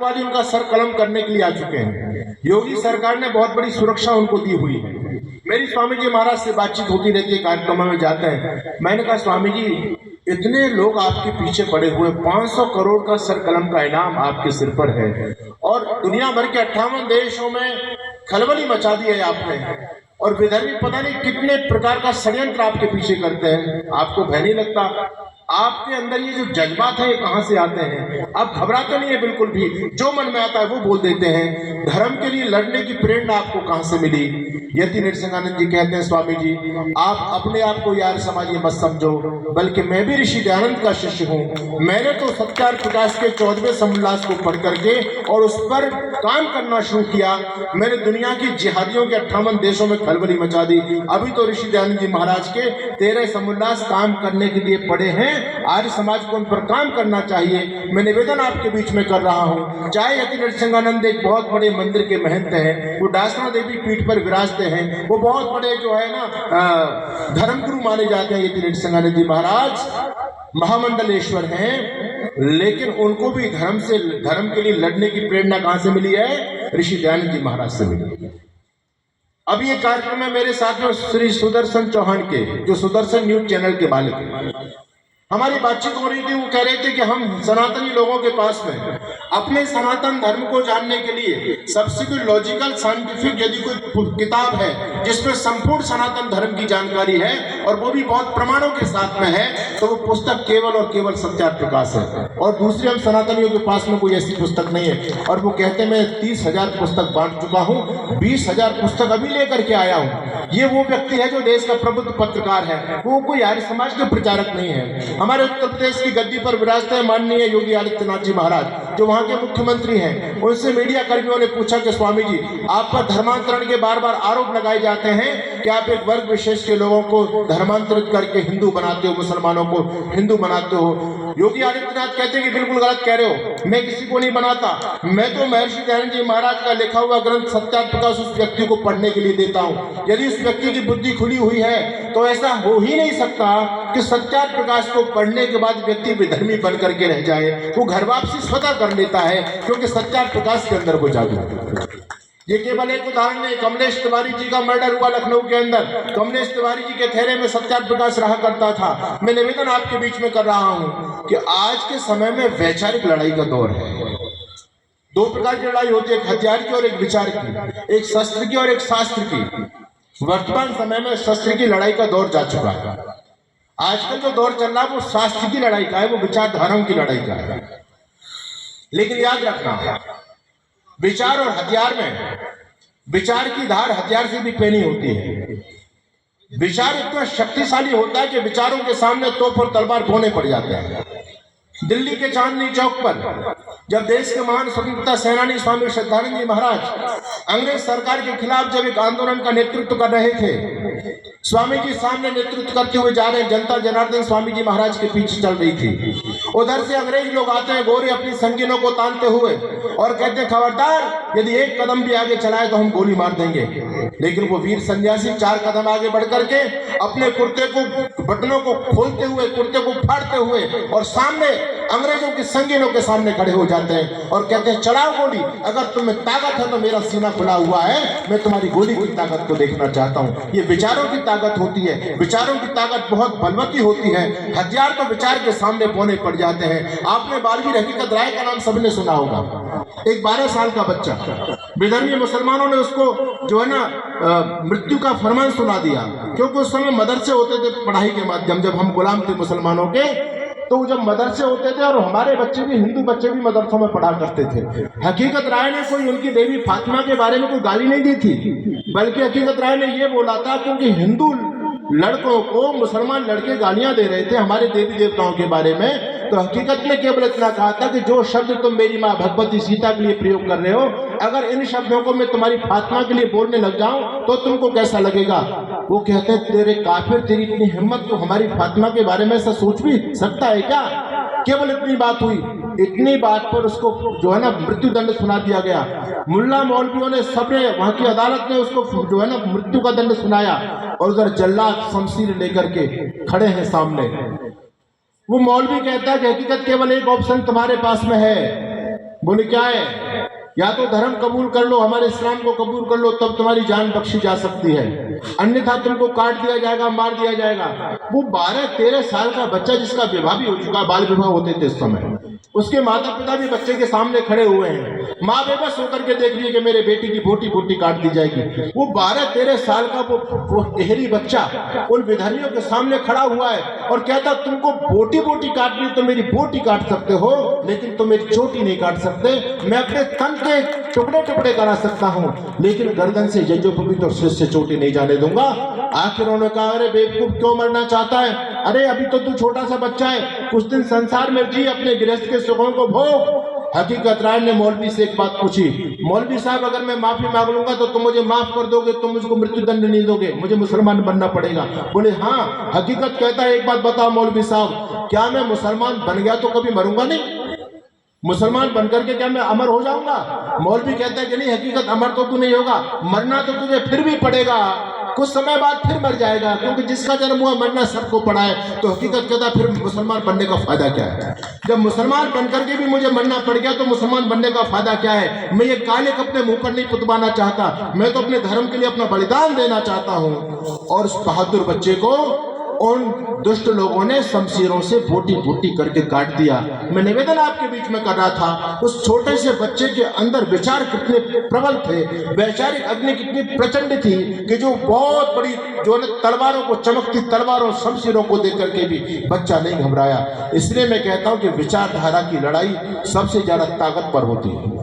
वादी उनका सर कलम करने के लिए आ चुके हैं। योगी सरकार ने बहुत बड़ी सुरक्षा उनको दी हुई है। मेरी स्वामी जी महाराज से बातचीत होती रहती है, कार्यक्रमों में जाते हैं। मैंने कहा स्वामी जी, इतने लोग आपके पीछे पड़े हुए, 500 करोड़ का सर कलम का इनाम आपके सिर पर है और दुनिया भर के 58 देशों में खलबली मचा दी है आपने, और विधर्मी पता नहीं कितने प्रकार का षड्यंत्र आपके पीछे करते हैं। आपको भय नहीं लगता? आपके अंदर ये जो जज्बात है ये कहां से आते हैं? आप घबराते नहीं है बिल्कुल भी, जो मन में आता है वो बोल देते हैं। धर्म के लिए लड़ने की प्रेरणा आपको कहां से मिली? यति नरसिंहानंद जी कहते हैं, स्वामी जी आप अपने आप को यार समाजी मत समझो, बल्कि मैं भी ऋषि दयानंद का शिष्य हूँ। मैंने तो सत्यार प्रकाश के 14वें समोल्लास को पढ़ करके और उस पर काम करना शुरू किया। मैंने दुनिया की जिहादियों के 58 देशों में खलबली मचा दी। अभी तो ऋषि दयानंद जी महाराज के 13 समोल्लास काम करने के लिए पड़े हैं। आर्य समाज को उन पर काम करना चाहिए। मैं निवेदन आपके बीच में कर रहा हूँ। चाहे यति नरसिंहानंद एक बहुत बड़े मंदिर के महंत हैं, वो डासना देवी पीठ पर विराजते हैं, वो बहुत बड़े जो है ना धर्मगुरु माने जाते हैं। यति नरसिंहानंद जी महाराज महामंडलेश्वर हैं, लेकिन उनको भी धर्म के लिए लड़ने की प्रेरणा कहां से मिली है? ऋषि दयानंद जी महाराज से मिली। अभी ये कार्यक्रम में मेरे साथ में श्री सुदर्शन चौहान के, जो सुदर्शन न्यूज चैनल के मालिक हैं, हमारी बातचीत हो रही थी। वो कह रहे थे कि हम सनातनी लोगों के पास में अपने सनातन धर्म को जानने के लिए सबसे कोई लॉजिकल साइंटिफिक यदि कोई किताब है जिसमें संपूर्ण सनातन धर्म की जानकारी है और वो भी बहुत प्रमाणों के साथ में है, तो वो पुस्तक केवल और केवल सत्यार प्रकाश है। और दूसरी हम सनातनियों के पास में कोई ऐसी पुस्तक नहीं है। और वो कहते हैं मैं 30,000 पुस्तक बांट चुका हूँ, 20,000 पुस्तक अभी लेकर के आया हूँ। ये वो व्यक्ति है जो देश का प्रबुद्ध पत्रकार है, वो कोई आर्य समाज के प्रचारक नहीं है। हमारे उत्तर प्रदेश की गद्दी पर विराजते हैं माननीय योगी आदित्यनाथ जी महाराज, जो वहां के मुख्यमंत्री हैं। उनसे मीडिया कर्मियों ने पूछा कि स्वामी जी आप पर धर्मांतरण के बार बार आरोप लगाए जाते हैं कि आप एक वर्ग विशेष के लोगों को धर्मांतरित करके हिंदू बनाते हो, मुसलमानों को हिंदू बनाते हो। योगी आदित्यनाथ कहते हैं कि बिल्कुल गलत कह रहे हो, मैं किसी को नहीं बनाता। मैं तो महर्षि दयानंद जी महाराज का लिखा हुआ ग्रंथ सत्यार प्रकाश उस व्यक्ति को पढ़ने के लिए देता हूँ। यदि उस व्यक्ति की बुद्धि खुली हुई है तो ऐसा हो ही नहीं सकता कि सत्यार प्रकाश को पढ़ने के बाद व्यक्ति विधर्मी बन करके रह जाए। वो घर वापसी स्वतः कर लेता है, क्योंकि सत्यार प्रकाश के अंदर वो जादू है। ये केवल एक उदाहरण नहीं। कमलेश तिवारी जी का मर्डर हुआ लखनऊ के अंदर। कमलेश तिवारी जी के ठहरे में सत्यार प्रकाश रहा करता था। मैं निवेदन आपके बीच में कर रहा हूं कि आज के समय में वैचारिक लड़ाई का दौर है। दो प्रकार की लड़ाई होती है, एक हथियार की और एक विचार की, एक शस्त्र की और एक शास्त्र की। वर्तमान समय में शस्त्र की लड़ाई का दौर जा चुका है। आजकल जो दौर चल रहा है वो शास्त्र की लड़ाई का है, वो विचारधाराओं की लड़ाई का है। लेकिन याद रखना, विचार और हथियार में विचार की धार हथियार से भी पैनी होती है। विचार इतना शक्तिशाली होता है कि विचारों के सामने तोप और तलवार ढोने पड़ जाते हैं। दिल्ली के चांदनी चौक पर जब देश के महान स्वतंत्रता सेनानी स्वामी श्रद्धानंद जी महाराज अंग्रेज सरकार के खिलाफ जब एक आंदोलन का नेतृत्व कर रहे थे, स्वामी जी सामने नेतृत्व करते हुए जा रहे हैं, जनता जनार्दन स्वामी जी महाराज के पीछे चल रही थी। उधर से अंग्रेज लोग आते हैं गोरे अपनी संगीनों को तानते हुए और कहते हैं खबरदार यदि एक कदम भी आगे चलाए तो हम गोली मार देंगे। लेकिन वो वीर सन्यासी 4 कदम आगे बढ़ करके अपने कुर्ते को बटनों को खोलते हुए, कुर्ते को फाड़ते हुए और सामने अंग्रेजों की संगीनों के सामने खड़े हो जाते हैं और कहते हैं चलाओ गोली, अगर तुम्हें ताकत है तो मेरा सीना खुला हुआ है, मैं तुम्हारी गोली की ताकत को देखना चाहता हूँ। ये विचारों की ताकत होती है। विचारों की ताकत बहुत बलवती होती है। हथियार तो विचार के सामने पौने पड़ जाते हैं। आपने बालवीर हकीकत राय का नाम सबने सुना होगा। एक 12 साल का बच्चा, विधर्मी मुसलमानों ने उसको जो है ना मृत्यु का फरमान सुना दिया, क्योंकि उस समय मदरसे होते थे पढ़ाई के माध्यम, जब हम गुलाम थे मुसलमानों के, तो जब मदरसे होते थे और हमारे बच्चे भी, हिंदू बच्चे भी मदरसों में पढ़ा करते थे। हकीकत राय ने कोई उनकी देवी फातिमा के बारे में कोई गाली नहीं दी थी, बल्कि हकीकत राय ने ये बोला था क्योंकि हिंदू लड़कों को मुसलमान लड़के गालियां दे रहे थे हमारे देवी देवताओं के बारे में, तो हकीकत ने केवल इतना कहा था कि जो शब्द तुम मेरी माँ भगवती सीता के लिए प्रयोग कर रहे हो, अगर इन शब्दों को मैं तुम्हारी फातिमा के लिए बोलने लग जाऊं तो तुमको कैसा लगेगा। वो कहते हैं तेरे काफिर, तेरी इतनी हिम्मत, तो हमारी फातिमा के बारे में ऐसा सोच भी सकता है क्या? केवल इतनी बात हुई। इतनी बात पर उसको जो है ना मृत्यु दंड सुना दिया गया। मुल्ला मौलवियों ने, सबने, वहां की अदालत ने उसको जो है ना मृत्यु का दंड सुनाया और उधर जल्लाद शमशीर लेकर के खड़े हैं सामने। वो मौलवी कहता है कि हकीकत केवल एक ऑप्शन तुम्हारे पास में है, बोले क्या है, या तो धर्म कबूल कर लो, हमारे इस्लाम को कबूल कर लो, तब तुम्हारी जान बख्शी जा सकती है, अन्यथा तुमको काट दिया जाएगा, मार दिया जाएगा। वो 12-13 साल का बच्चा जिसका विवाह भी हो चुका, बाल विवाह होते थे इस समय, उसके माता पिता भी बच्चे के सामने खड़े हुए हैं, माँ बेबस होकर के देख रही है कि मेरे बेटी की बोटी बोटी काट दी जाएगी। वो 12-13 साल का वो गहरी बच्चा उन विधानियों के सामने खड़ा हुआ है और कहता तुमको बोटी बोटी काटनी तो मेरी बोटी काट सकते हो, लेकिन तुम मेरी चोटी नहीं काट सकते। मैं अपने तन के टुकड़े टुकड़े करा सकता हूँ, लेकिन गर्दन से जज्जो पवित्र और सिर से चोटी नहीं जाने दूंगा। आखिर उन्होंने कहा, अरे बेवकूफ क्यों मरना चाहता है, अरे अभी तो तू छोटा सा बच्चा है, कुछ दिन संसार में जी, अपने गृहस्थ के सुखों को भोग। हकीकत राय ने मौलवी से एक बात पूछी, मौलवी साहब अगर मैं माफी मांग लूंगा तो तुम मुझे माफ कर दोगे, तुम मुझको मृत्यु दंड नहीं दोगे, मुझे मुसलमान बनना पड़ेगा। बोले हाँ। हकीकत कहता है, एक बात बताओ मौलवी साहब, क्या मैं मुसलमान बन गया तो कभी मरूंगा नहीं? मुसलमान बनकर के क्या मैं अमर हो जाऊंगा? मौलवी कहता है कि नहीं, हकीकत अमर तो तू नहीं होगा, मरना तो तुझे फिर भी पड़ेगा, कुछ समय बाद फिर मर जाएगा, क्योंकि जिसका जन्म हुआ मरना सबको पड़ा है। तो हकीकत कहता है फिर मुसलमान बनने का फायदा क्या है? जब मुसलमान बनकर के भी मुझे मरना पड़ गया तो मुसलमान बनने का फायदा क्या है? मैं ये काले कपड़े मुंह पर नहीं पुतवाना चाहता, मैं तो अपने धर्म के लिए अपना बलिदान देना चाहता हूँ। और उस बहादुर बच्चे को उन दुष्ट लोगों ने शमशीरों से बोटी बोटी करके काट दिया। मैं निवेदन आपके बीच में कर रहा था, उस छोटे से बच्चे के अंदर विचार कितने प्रबल थे, वैचारिक अग्नि कितनी प्रचंड थी कि जो बहुत बड़ी जो तलवारों को, चमकती तलवारों शमशीरों को देख करके भी बच्चा नहीं घबराया। इसलिए मैं कहता हूं कि विचारधारा की लड़ाई सबसे ज्यादा ताकतवर होती है।